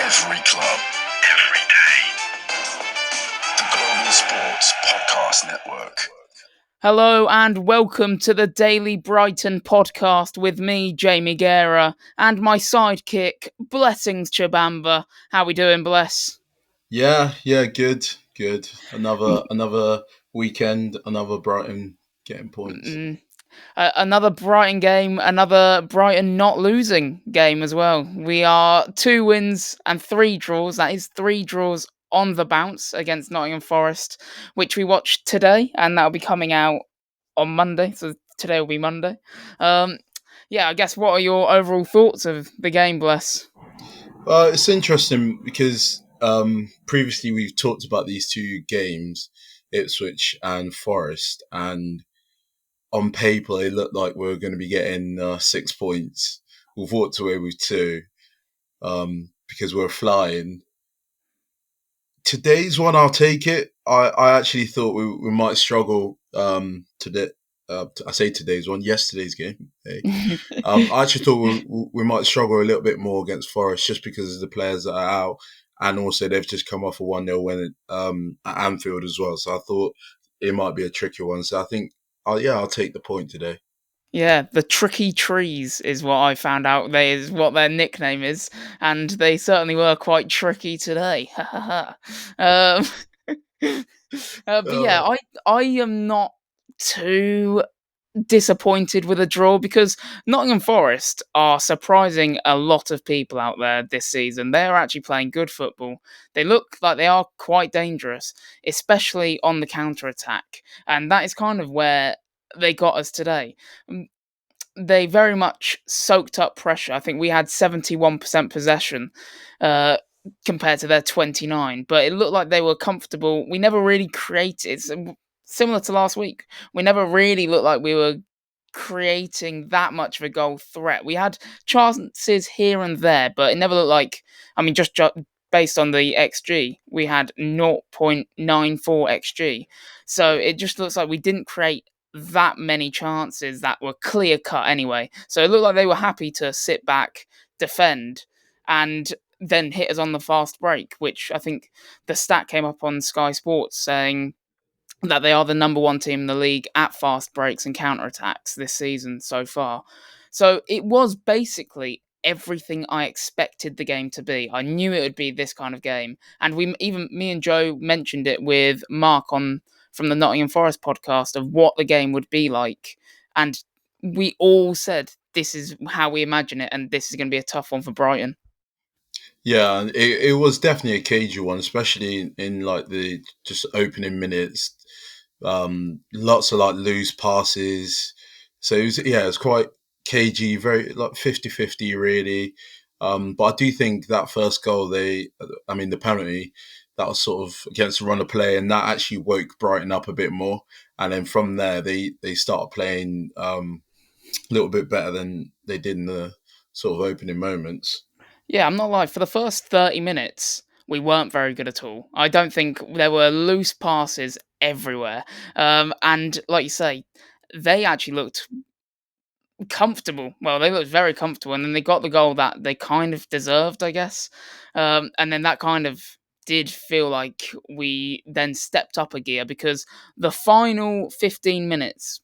Every club, every day. The Global Sports Podcast Network. Hello and welcome to the Daily Brighton podcast with me, Jamie Guerra, and my sidekick, Blessings Chibamba. How we doing, Bless? Yeah, good. Another weekend, another Brighton getting points. Another Brighton game, another Brighton not losing game as well. We are 2 wins and 3 draws. That is 3 draws on the bounce against Nottingham Forest, which we watched today, and that'll be coming out on Monday. So today will be Monday. I guess what are your overall thoughts of the game, Bless? It's interesting because previously we've talked about these two games, Ipswich and Forest, and on paper it looked like we were going to be getting 6 points. We've walked away with 2 because we're flying. Today's one, I'll take it. I actually thought we might struggle today. I say today's one, yesterday's game. Hey. I actually thought we might struggle a little bit more against Forest just because of the players that are out, and also they've just come off a 1-0 win at Anfield as well. So I thought it might be a tricky one. So I think, I'll take the point today. Yeah, the Tricky Trees is what I found out. They is what their nickname is, and they certainly were quite tricky today. um, I am not too disappointed with a draw because Nottingham Forest are surprising a lot of people out there this season. They are actually playing good football. They look like they are quite dangerous, especially on the counter-attack, and that is kind of where they got us today. They very much soaked up pressure. I think we had 71% possession compared to their 29%, but it looked like they were comfortable. We never really created, similar to last week, we never really looked like we were creating that much of a goal threat. We had chances here and there, but it never looked like, just based on the XG, we had 0.94 XG. So it just looks like we didn't create that many chances that were clear cut anyway. So it looked like they were happy to sit back, defend, and then hit us on the fast break, which I think the stat came up on Sky Sports saying that they are the number 1 team in the league at fast breaks and counterattacks this season so far. So it was basically everything I expected the game to be. I knew it would be this kind of game. And me and Joe mentioned it with Mark from the Nottingham Forest podcast of what the game would be like. And we all said, this is how we imagine it, and this is going to be a tough one for Brighton. Yeah, it was definitely a cagey one, especially in like the just opening minutes. Lots of like loose passes. So it was quite cagey, very like 50-50 really. But I do think that first goal, the penalty, that was sort of against the run of play, and that actually woke Brighton up a bit more. And then from there, they started playing a little bit better than they did in the sort of opening moments. Yeah, I'm not lying. For the first 30 minutes, we weren't very good at all. I don't think there were loose passes everywhere. And like you say, they actually looked comfortable. Well, they looked very comfortable, and then they got the goal that they kind of deserved, I guess. And then that kind of did feel like we then stepped up a gear because the final 15 minutes,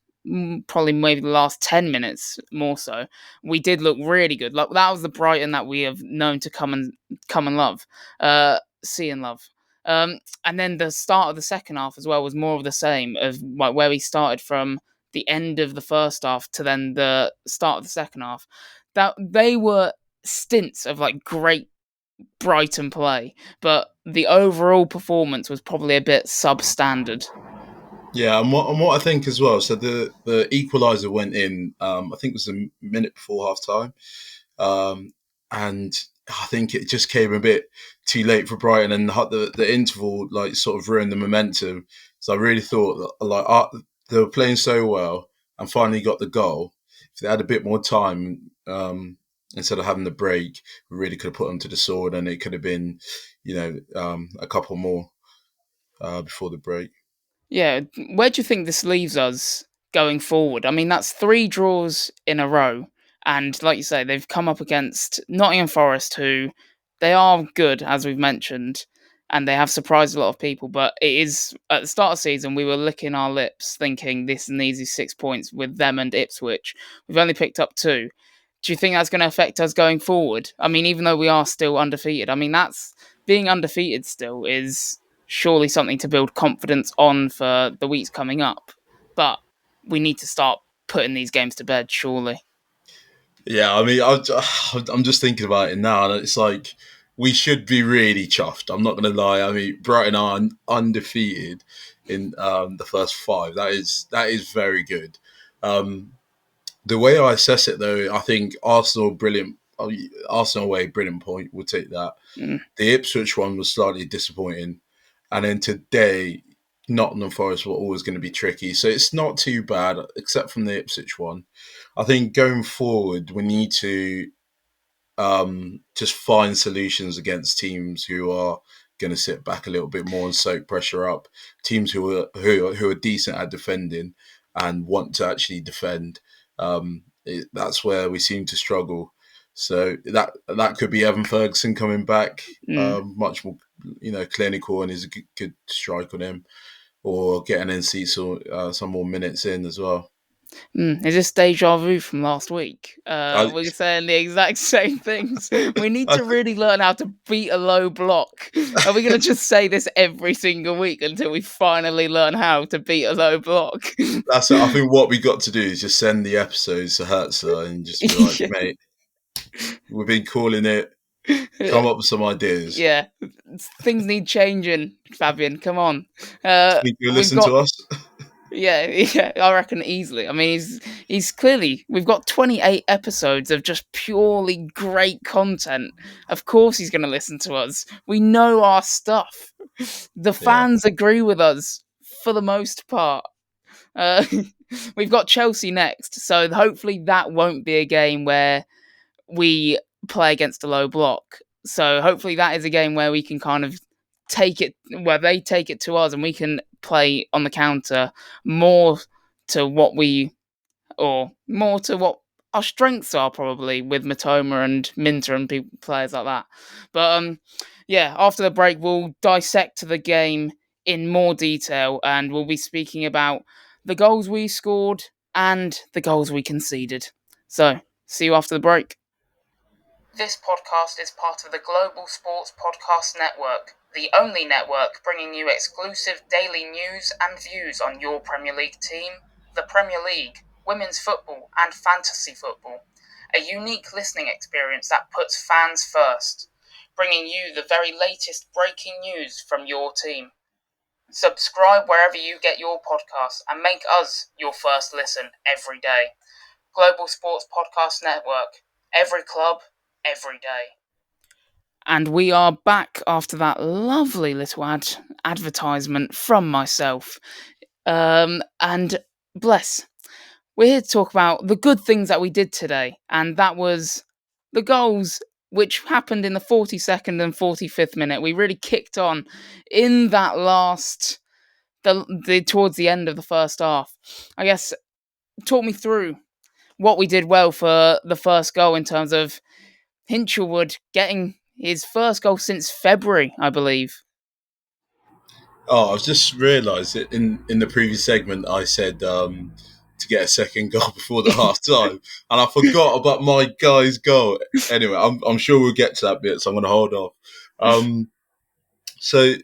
probably maybe the last 10 minutes more so, we did look really good. Like that was the Brighton that we have known to come and love, see and love. And then the start of the second half as well was more of the same of like where we started from the end of the first half to then the start of the second half. That they were stints of like great Brighton play, but the overall performance was probably a bit substandard. Yeah, and what I think as well. So the equaliser went in. I think it was a minute before half time, and I think it just came a bit too late for Brighton, and the interval like sort of ruined the momentum. So I really thought that they were playing so well and finally got the goal. If they had a bit more time, instead of having the break, we really could have put them to the sword, and it could have been, a couple more before the break. Yeah, where do you think this leaves us going forward? I mean, that's 3 draws in a row. And like you say, they've come up against Nottingham Forest, who they are good, as we've mentioned, and they have surprised a lot of people. But it is at the start of the season, we were licking our lips, thinking this is an easy 6 points with them and Ipswich. We've only picked up 2. Do you think that's going to affect us going forward? I mean, even though we are still undefeated, I mean, that's being undefeated still is surely something to build confidence on for the weeks coming up. But we need to start putting these games to bed, surely. Yeah, I mean, I'm just thinking about it now, and it's like we should be really chuffed. I'm not going to lie. I mean, Brighton are undefeated in the first 5. That is very good. Um, the way I assess it, though, I think Arsenal brilliant. Arsenal away, brilliant point. We'll take that. Mm. The Ipswich one was slightly disappointing, and then today, Nottingham Forest were always going to be tricky. So it's not too bad, except from the Ipswich one. I think going forward, we need to just find solutions against teams who are going to sit back a little bit more and soak pressure up. Teams who are decent at defending and want to actually defend. That's where we seem to struggle. So that could be Evan Ferguson coming back, much more clinical, and is a good strike on him, or getting Encecil some more minutes in as well. Is this deja vu from last week? I, We're saying the exact same things. We need I to really learn how to beat a low block. Are we going to just say this every single week until we finally learn how to beat a low block? That's it. I think what we got to do is just send the episodes to Hertzer and just be like, Yeah. mate, we've been calling it. Come up with some ideas. Yeah, things need changing, Fabian. Come on. Think you'll listen to us? Yeah, I reckon easily. I mean, he's clearly, we've got 28 episodes of just purely great content. Of course he's going to listen to us. We know our stuff. The fans agree with us for the most part. We've got Chelsea next, so hopefully that won't be a game where we play against a low block. So hopefully that is a game where we can kind of where they take it to us and we can play on the counter more to what our strengths are, probably with Matoma and Minter and players like that. But after the break we'll dissect the game in more detail, and we'll be speaking about the goals we scored and the goals we conceded. So see you after the break. This podcast is part of the Global Sports Podcast Network, the only network bringing you exclusive daily news and views on your Premier League team, the Premier League, women's football and fantasy football. A unique listening experience that puts fans first, bringing you the very latest breaking news from your team. Subscribe wherever you get your podcasts and make us your first listen every day. Global Sports Podcast Network. Every club, every day. And we are back after that lovely little advertisement from myself. And bless, we're here to talk about the good things that we did today, and that was the goals which happened in the 42nd and 45th minute. We really kicked on in that towards the end of the first half. I guess, talk me through what we did well for the first goal in terms of Hinchelwood getting his first goal since February, I believe. Oh, I've just realised it in the previous segment I said to get a second goal before the half time, and I forgot about my guy's goal. Anyway, I'm sure we'll get to that bit, so I'm going to hold off. So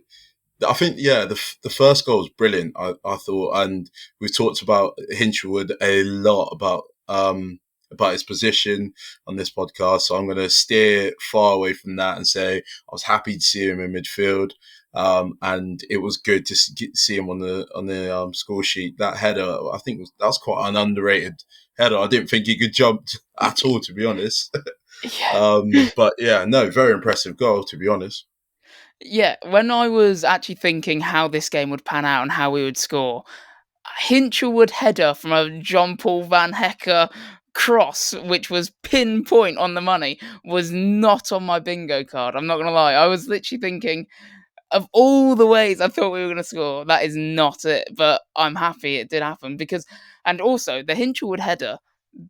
I think, the first goal was brilliant, I thought, and we've talked about Hinchelwood a lot about his position on this podcast, so I'm going to steer far away from that and say I was happy to see him in midfield, and it was good to see him on the score sheet. That header, I think that was quite an underrated header. I didn't think he could jump at all, to be honest. But yeah, no, very impressive goal, to be honest. Yeah, when I was actually thinking how this game would pan out and how we would score, Hinchelwood header from a John Paul Van Hecker cross, which was pinpoint on the money, was not on my bingo card. I'm not going to lie. I was literally thinking, of all the ways I thought we were going to score, that is not it. But I'm happy it did happen and also the Hinchelwood header,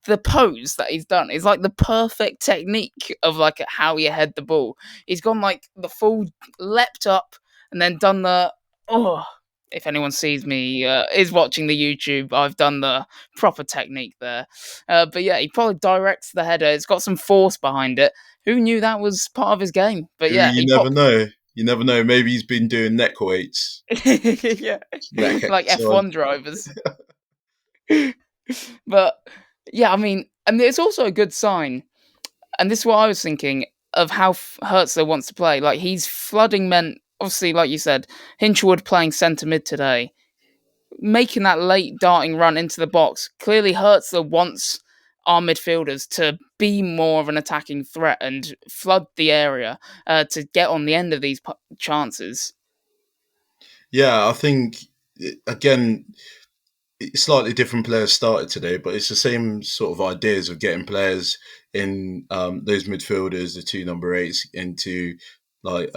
the pose that he's done is like the perfect technique of like how you head the ball. He's gone like the full leapt up and then done the oh. If anyone sees me is watching the YouTube, I've done the proper technique there. But yeah, he probably directs the header. It's got some force behind it. Who knew that was part of his game? But yeah, You never know. You never know. Maybe he's been doing neck weights, yeah, neck like exercise. F1 drivers. But yeah, I mean, and it's also a good sign. And this is what I was thinking of how Hertzler wants to play. Like he's flooding men. Obviously, like you said, Hinchwood playing centre mid today, making that late darting run into the box. Clearly, Hertzler wants our midfielders to be more of an attacking threat and flood the area to get on the end of these chances. Yeah, I think again, slightly different players started today, but it's the same sort of ideas of getting players in those midfielders, the two number eights, into like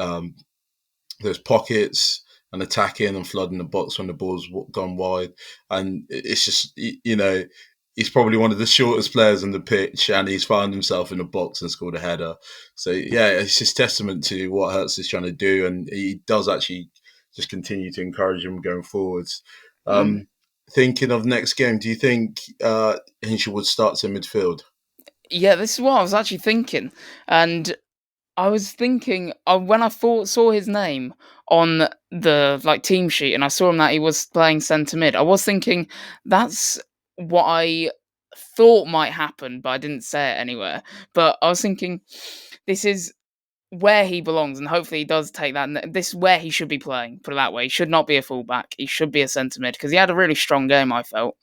those pockets and attacking and flooding the box when the ball's gone wide. And it's just, he's probably one of the shortest players on the pitch, and he's found himself in the box and scored a header. So yeah, it's just testament to what Hertz is trying to do, and he does actually just continue to encourage him going forwards. Mm. Thinking of next game, do you think Hinshaw starts in midfield? Yeah, this is what I was actually thinking. And I was thinking when I saw his name on the like team sheet, and I saw him that he was playing centre mid. I was thinking that's what I thought might happen, but I didn't say it anywhere. But I was thinking this is where he belongs, and hopefully he does take that. This is where he should be playing. Put it that way. He should not be a fullback. He should be a centre mid because he had a really strong game. I felt.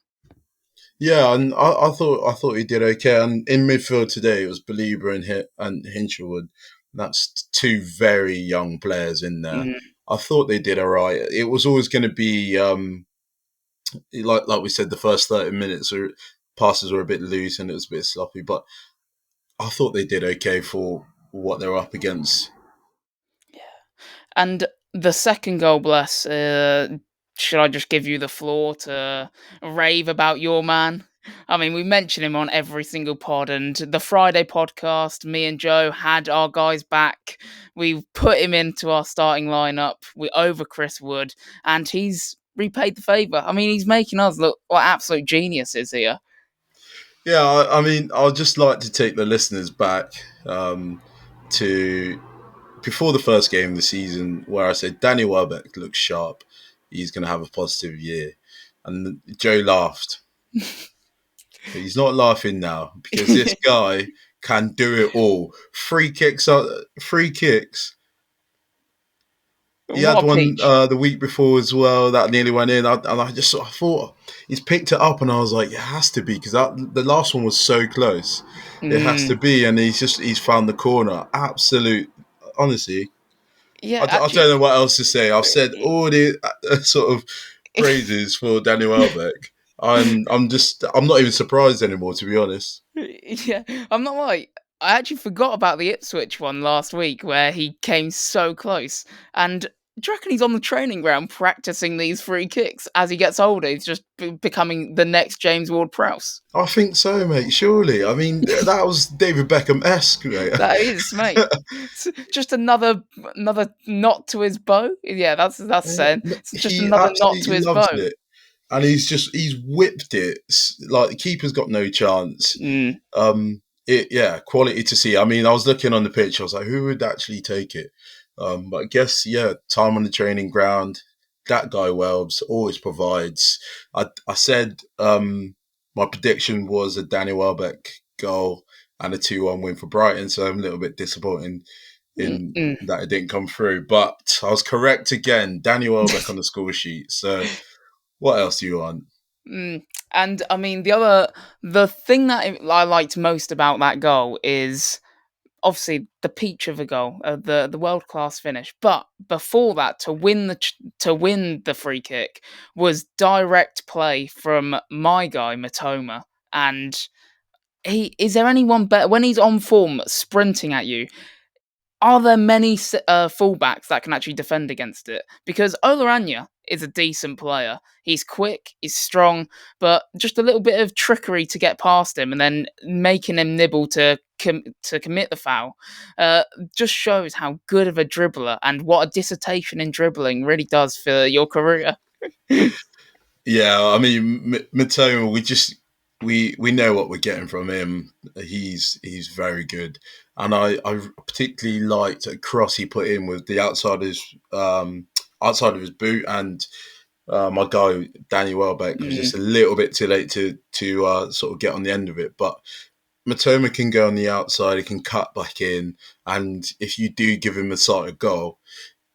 Yeah, and I thought he did okay. And in midfield today, it was Belieber and Hinshelwood. That's two very young players in there. Mm, I thought they did all right. It was always going to be like we said, the first 30 minutes or passes were a bit loose and it was a bit sloppy, but I thought they did okay for what they were up against. And the second goal, bless. Should I just give you the floor to rave about your man? I mean, we mention him on every single pod, and the Friday podcast, me and Joe had our guys back. We put him into our starting lineup. We over Chris Wood, and he's repaid the favour. I mean, he's making us look like absolute geniuses here. Yeah, I mean, I'd just like to take the listeners back to before the first game of the season, where I said Danny Welbeck looks sharp. He's going to have a positive year. And Joe laughed. But he's not laughing now because this guy can do it all. Free kicks. He What had a one peach. the week before as well that nearly went in. And I just sort of thought he's picked it up, and I was like, it has to be because the last one was so close. It has to Mm. be, and he's found the corner. Absolute, honestly, Yeah, I don't actually. know what else to say. I've said all the sort of praises for Danny Welbeck. I'm not even surprised anymore, to be honest. Yeah, I'm not like I actually forgot about the Ipswich one last week where he came so close. And do you reckon he's on the training ground practicing these free kicks as he gets older? He's just becoming the next James Ward-Prowse. I think so, mate. Surely, I mean that was David Beckham-esque, mate. That is, mate. It's just another knot to his bow. Yeah, that's saying. It's just He another knot to absolutely his loves bow. it. And he's whipped it. Like the keeper's got no chance. Mm, Quality to see. I mean, I was looking on the pitch. I was like, who would actually take it? But I guess time on the training ground. That guy Welbs always provides. I said my prediction was a Danny Welbeck goal and a 2-1 win for Brighton. So I'm a little bit disappointed mm, in mm. that it didn't come through. But I was correct again. Danny Welbeck on the score sheet. So what else do you want? Mm. And I mean, the thing that I liked most about that goal is obviously the peach of a goal, the world class finish. But before that, to win the free kick was direct play from my guy Matoma, and is there anyone better when he's on form sprinting at you? are there many fullbacks that can actually defend against it? Because Olaranya is a decent player. He's quick, he's strong, but just a little bit of trickery to get past him and then making him nibble to commit the foul just shows how good of a dribbler and what a dissertation in dribbling really does for your career. Yeah, I mean, Matoma, we know what we're getting from him. He's very good, and I particularly liked a cross he put in with the outside of his boot, and my guy Danny Welbeck was just a little bit too late to sort of get on the end of it. But Matoma can go on the outside, he can cut back in, and if you do give him a sighted goal,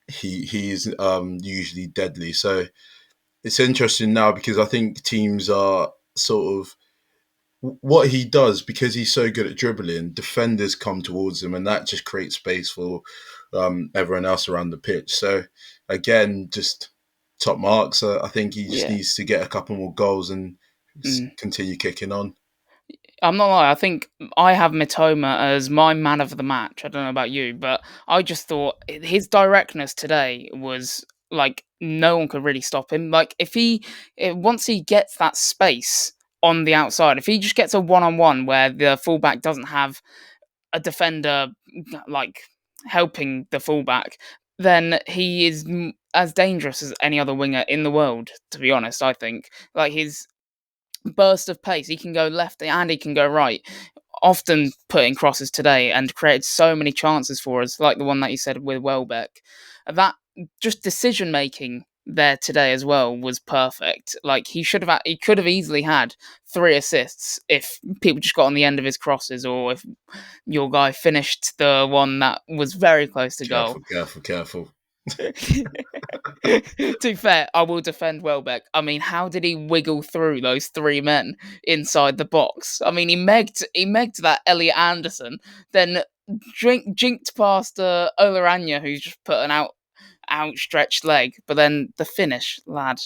he's usually deadly. So it's interesting now because I think teams are sort of what he does because he's so good at dribbling. Defenders come towards him, and that just creates space for everyone else around the pitch. So again, just top marks. I think he just needs to get a couple more goals and continue kicking on. I'm not lying. I think I have Mitoma as my man of the match. I don't know about you, but I just thought his directness today was like no one could really stop him. Like once he gets that space on the outside, if he just gets a one-on-one where the fullback doesn't have a defender like helping the fullback, then he is as dangerous as any other winger in the world. To be honest, I think like his burst of pace. He can go left and he can go right. Often putting crosses today and created so many chances for us, like the one that you said with Welbeck. That just decision making there today as well was perfect. Like he could have easily had 3 assists if people just got on the end of his crosses, or if your guy finished the one that was very close to goal. Careful. To be fair, I will defend Welbeck. I mean, how did he wiggle through those 3 men inside the box? I mean, he megged that Elliot Anderson, then jinked past Olaranya, who's just put an outstretched leg, but then the finish, lad,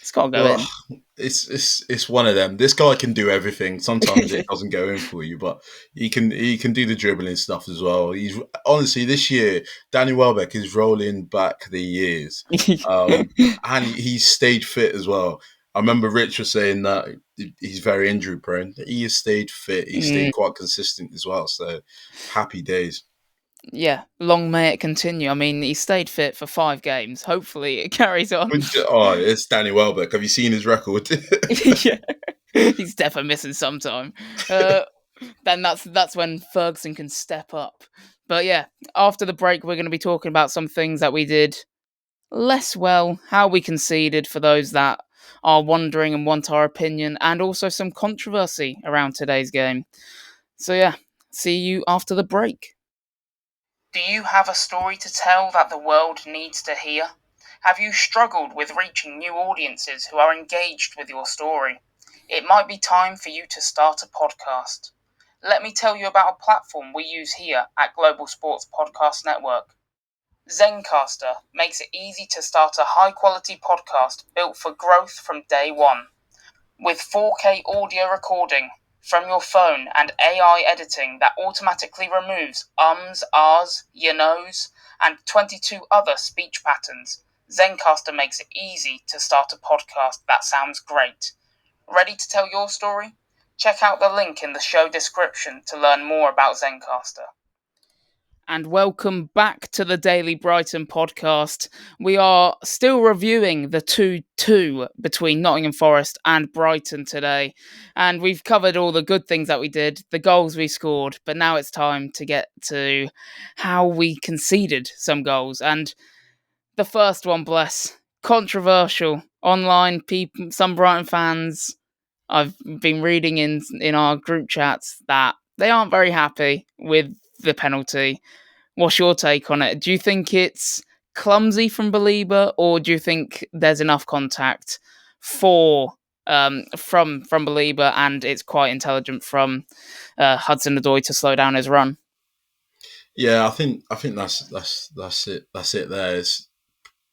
it's got to go in. It's one of them. This guy can do everything. Sometimes it doesn't go in for you, but he can do the dribbling stuff as well. He's honestly this year, Danny Welbeck is rolling back the years, and he's stage fit as well. I remember Rich was saying that he's very injury prone. He has stayed fit. He's stayed quite consistent as well. So happy days. Yeah, long may it continue. I mean, he stayed fit for 5 games. Hopefully, it carries on. Oh, it's Danny Welbeck. Have you seen his record? Yeah, he's definitely missing some time. Then that's when Ferguson can step up. But yeah, after the break, we're going to be talking about some things that we did less well, how we conceded for those that are wondering and want our opinion, and also some controversy around today's game. So yeah, see you after the break. Do you have a story to tell that the world needs to hear? Have you struggled with reaching new audiences who are engaged with your story? It might be time for you to start a podcast. Let me tell you about a platform we use here at Global Sports Podcast Network. Zencastr makes it easy to start a high-quality podcast built for growth from day one. With 4K audio recording from your phone and AI editing that automatically removes ums, ahs, you knows, and 22 other speech patterns, Zencastr makes it easy to start a podcast that sounds great. Ready to tell your story? Check out the link in the show description to learn more about Zencastr. And welcome back to the Daily Brighton podcast. We are still reviewing the 2-2 between Nottingham Forest and Brighton today. And we've covered all the good things that we did, the goals we scored, but now it's time to get to how we conceded some goals. And the first one, bless, controversial. Online, people, some Brighton fans, I've been reading in our group chats that they aren't very happy with the penalty. What's your take on it? Do you think it's clumsy from Belieber, or do you think there's enough contact from Belieber, and it's quite intelligent from Hudson-Odoi to slow down his run? Yeah, I think that's it. That's it. There, it's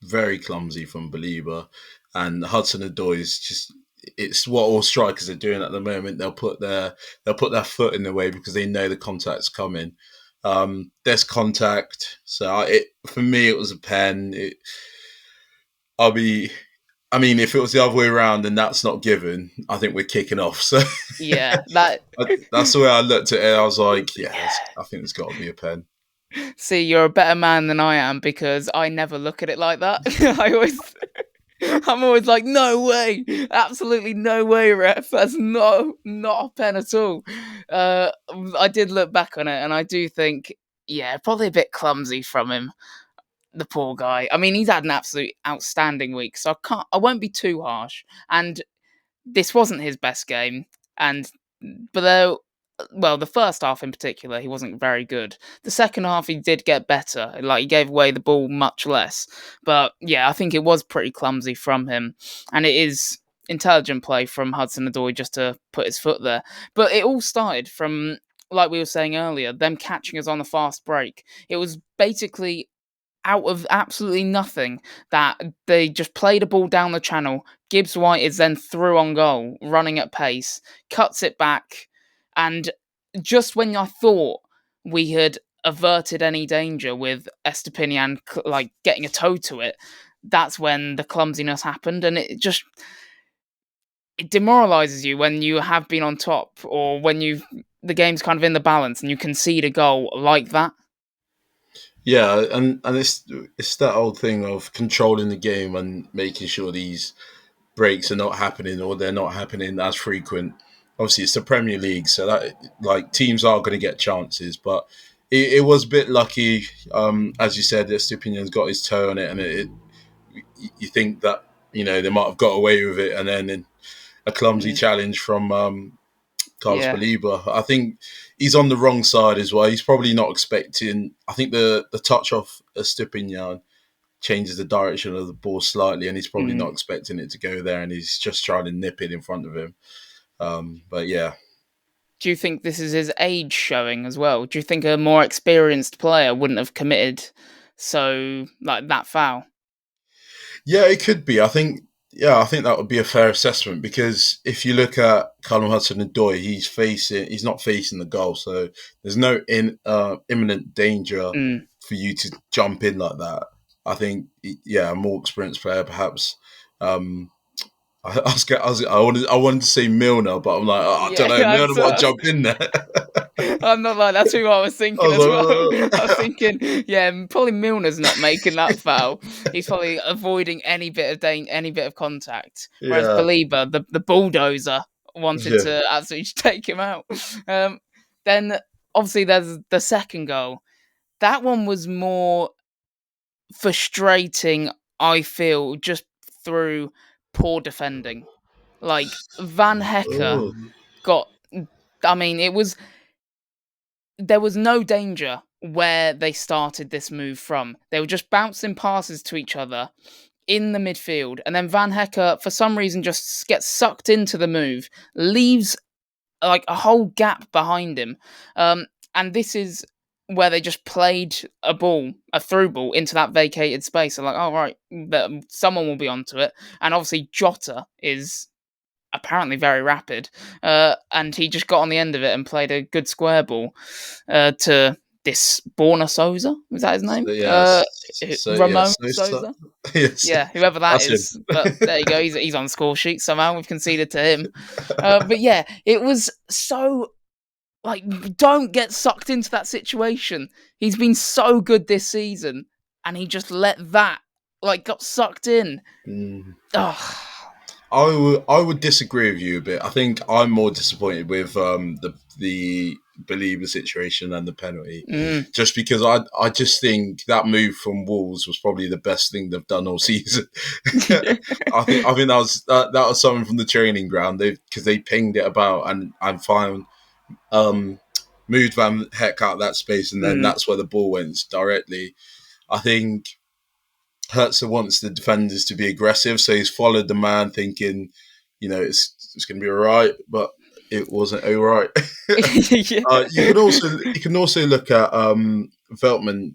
very clumsy from Belieber, and Hudson-Odoi is just. It's what all strikers are doing at the moment. They'll put their foot in the way because they know the contact's coming. There's contact. So for me, it was a pen. I'll be. I mean, if it was the other way around, then that's not given. I think we're kicking off. So Yeah, that. that's the way I looked at it. I was like, yeah, I think there's got to be a pen. See, you're a better man than I am because I never look at it like that. I'm always like, no way, absolutely no way, ref. That's not a pen at all. I did look back on it, and I do think, yeah, probably a bit clumsy from him. The poor guy. I mean, he's had an absolute outstanding week, so I won't be too harsh. And this wasn't his best game, but though, well, the first half in particular, he wasn't very good. The second half, he did get better. Like, he gave away the ball much less. But yeah, I think it was pretty clumsy from him, and it is intelligent play from Hudson-Odoi just to put his foot there. But it all started from, like we were saying earlier, them catching us on the fast break. It was basically out of absolutely nothing that they just played a ball down the channel. Gibbs White is then through on goal, running at pace, cuts it back, and just when I thought we had averted any danger with Estepinian like getting a toe to it, that's when the clumsiness happened, and it demoralizes you when you have been on top or when the game's kind of in the balance and you concede a goal like that. Yeah, and it's that old thing of controlling the game and making sure these breaks are not happening or they're not happening as frequent. Obviously, it's the Premier League, so that like teams are going to get chances, but it was a bit lucky. As you said, Estepinian's got his toe on it, and you think that they might have got away with it, and then in a clumsy challenge from Carlos Yeah. Baliba. I think he's on the wrong side as well. He's probably not expecting. I think the touch off Estepinian changes the direction of the ball slightly, and he's probably not expecting it to go there, and he's just trying to nip it in front of him. But yeah. Do you think this is his age showing as well? Do you think a more experienced player wouldn't have committed that foul? Yeah, it could be. I think that would be a fair assessment because if you look at Callum Hudson-Odoi, he's not facing the goal, so there's no imminent danger for you to jump in like that. I think, a more experienced player, perhaps. I wanted to say Milner, but I'm like, I don't know, Milner might jump in there. I'm not like that's who I was thinking as well. I was thinking, probably Milner's not making that foul. He's probably avoiding any bit of contact. Whereas Baliba, the bulldozer, wanted to absolutely take him out. Then obviously there's the second goal. That one was more frustrating, I feel, just through poor defending. Like Van Hecker got. I mean, there was no danger where they started this move from. They were just bouncing passes to each other in the midfield, and then Van Hecker, for some reason, just gets sucked into the move, leaves like a whole gap behind him, and this is where they just played a through ball into that vacated space. They're like, oh right, someone will be onto it, and obviously Jota is apparently very rapid, and he just got on the end of it and played a good square ball to this Borna Souza. Was that his name? Ramon Souza. Yes. Yeah, whoever that is. But there you go. He's on the score sheet somehow. We've conceded to him. But yeah, it was so don't get sucked into that situation. He's been so good this season, and he just let that got sucked in. Ugh. I would disagree with you a bit. I think I'm more disappointed with the Believer situation and the penalty, just because I just think that move from Wolves was probably the best thing they've done all season. I think that was something from the training ground because they pinged it about and found moved Van Heck out of that space, and then that's where the ball went directly. I think Hertzer wants the defenders to be aggressive, so he's followed the man thinking, it's going to be all right, but it wasn't all right. You can also look at Veltman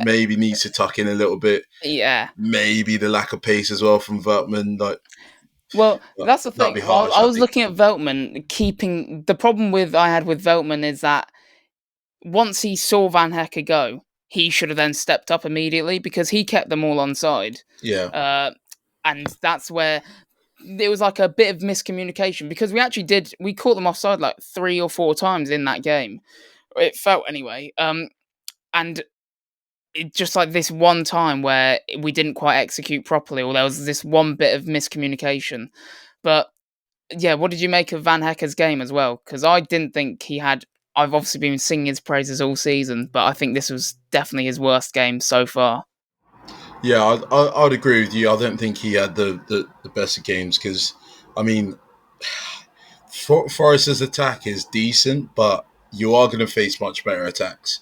maybe needs to tuck in a little bit. Yeah. Maybe the lack of pace as well from Veltman. That's the thing. I was looking at Veltman keeping. The problem I had with Veltman is that once he saw Van Hecker go, he should have then stepped up immediately because he kept them all onside. Yeah. And that's where there was like a bit of miscommunication because we caught them offside like 3 or 4 times in that game. It felt anyway. And it just like this one time where we didn't quite execute properly, or there was this one bit of miscommunication. But yeah, what did you make of Van Hecker's game as well? Because I didn't think he had. I've obviously been singing his praises all season, but I think this was definitely his worst game so far. Yeah, I'd agree with you. I don't think he had the best of games because, I mean, Forest's attack is decent, but you are going to face much better attacks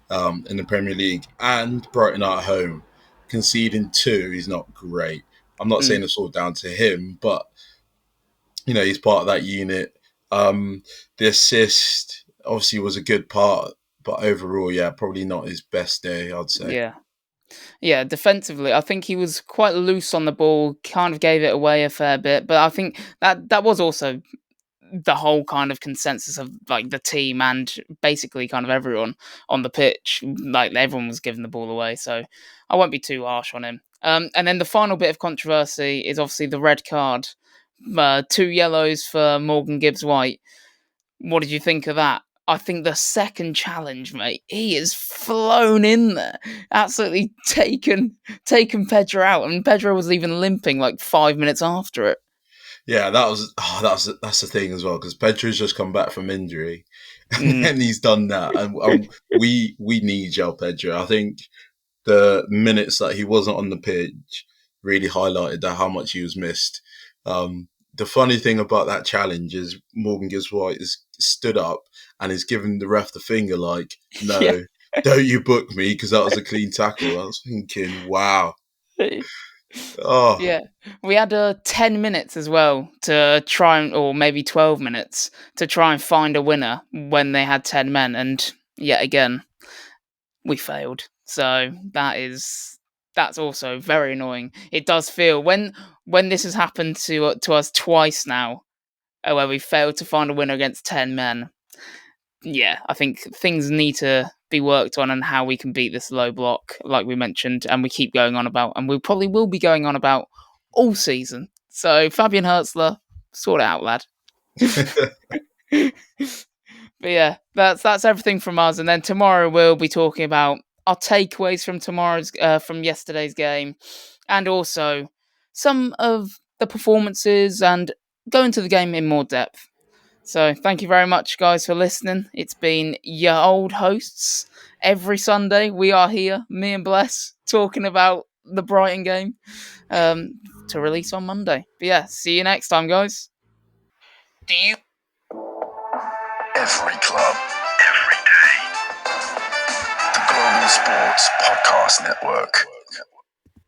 in the Premier League. And Brighton are at home. Conceding 2 is not great. I'm not saying it's all down to him, but, he's part of that unit. The assist obviously was a good part, but overall, yeah, probably not his best day, I'd say. Yeah. Yeah, defensively, I think he was quite loose on the ball, kind of gave it away a fair bit, but I think that was also the whole kind of consensus of like the team and basically kind of everyone on the pitch. Like everyone was giving the ball away, so I won't be too harsh on him. And then the final bit of controversy is obviously the red card. 2 yellows for Morgan Gibbs-White. What did you think of that? I think the second challenge, mate, he is flown in there, absolutely taken Pedro out, and Pedro was even limping like 5 minutes after it. Yeah, that's the thing as well because Pedro's just come back from injury, Mm. and he's done that, and we need João Pedro. I think the minutes that he wasn't on the pitch really highlighted that how much he was missed. The funny thing about that challenge is Morgan Gibbs-White has stood up and is giving the ref the finger like, no, Yeah. don't you book me because that was a clean tackle. I was thinking, wow. Oh, Yeah, we had 10 minutes as well to try or maybe 12 minutes to try and find a winner when they had 10 men, and yet again we failed. So that's also very annoying. It does feel when this has happened to us twice now, where we failed to find a winner against 10 men. Yeah, I think things need to be worked on and how we can beat this low block, like we mentioned, and we keep going on about, and we probably will be going on about all season. So Fabian Hertzler, sort it out, lad. But yeah, that's everything from us. And then tomorrow we'll be talking about our takeaways from yesterday's game, and also some of the performances and go into the game in more depth. So thank you very much, guys, for listening. It's been your old hosts. Every Sunday we are here, me and Bless, talking about the Brighton game to release on Monday. But yeah, see you next time, guys. Every club, every day. The Global Sports Podcast Network.